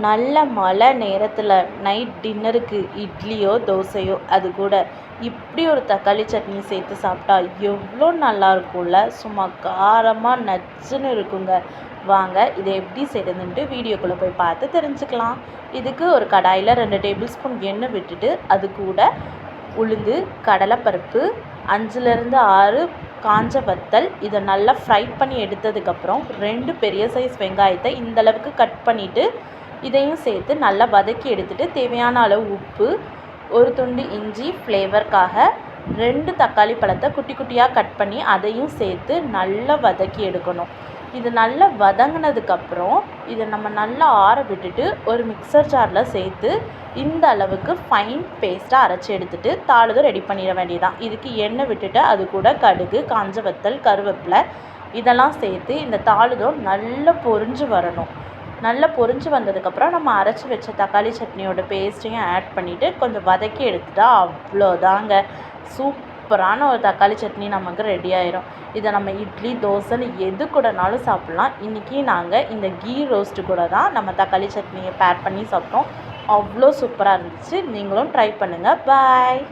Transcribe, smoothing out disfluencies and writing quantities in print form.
நல்ல மழை நேரத்தில் நைட் டின்னருக்கு இட்லியோ தோசையோ அது கூட இப்படி ஒரு தக்காளி சட்னி சேர்த்து சாப்பிட்டா எவ்வளோ நல்லா இருக்கும்ல. சும்மா காரமாக நச்சுன்னு இருக்குங்க. வாங்க இதை எப்படி செய்கிறதுன்ட்டு வீடியோக்குள்ளே போய் பார்த்து தெரிஞ்சுக்கலாம். இதுக்கு ஒரு கடாயில் 2 டேபிள் ஸ்பூன் எண்ணெய் விட்டுட்டு அது கூட உளுந்து, கடலைப்பருப்பு, 5லேருந்து 6 காஞ்ச வத்தல் இதை நல்லா ஃப்ரை பண்ணி எடுத்ததுக்கப்புறம் 2 பெரிய சைஸ் வெங்காயத்தை இந்தளவுக்கு கட் பண்ணிவிட்டு இதையும் சேர்த்து நல்லா வதக்கி எடுத்துகிட்டு தேவையான அளவு உப்பு, ஒரு துண்டு இஞ்சி ஃப்ளேவருக்காக, 2 தக்காளி பழத்தை குட்டி குட்டியாக கட் பண்ணி அதையும் சேர்த்து நல்லா வதக்கி எடுக்கணும். இது நல்லா வதங்கினதுக்கப்புறம் இதை நம்ம நல்லா ஆற விட்டுட்டு ஒரு மிக்சர் ஜாரில் சேர்த்து இந்த அளவுக்கு ஃபைன் பேஸ்ட்டாக அரைச்சி எடுத்துகிட்டு தாளிதம் ரெடி பண்ணிட வேண்டியதான். இதுக்கு எண்ணெய் விட்டுட்டு அது கூட கடுகு, காஞ்ச வத்தல், கருவேப்பிலை இதெல்லாம் சேர்த்து இந்த தாளிதம் நல்லா பொரிஞ்சு வரணும். நல்லா பொரிஞ்சு வந்ததுக்கப்புறம் நம்ம அரைச்சி வச்ச தக்காளி சட்னியோட பேஸ்ட்டையும் ஆட் பண்ணிவிட்டு கொஞ்சம் வதக்கி எடுத்துட்டா அவ்வளோதாங்க. சூப்பரான ஒரு தக்காளி சட்னி நமக்கு ரெடி ஆயிரும். இதை நம்ம இட்லி, தோசைன்னு எது கூடனாலும் சாப்பிட்லாம். இன்றைக்கி நாங்கள் இந்த கீ ரோஸ்ட்டு கூட தான் நம்ம தக்காளி சட்னியை பேர் பண்ணி சாப்பிட்டோம். அவ்வளோ சூப்பராக இருந்துச்சு. நீங்களும் ட்ரை பண்ணுங்கள். பாய்.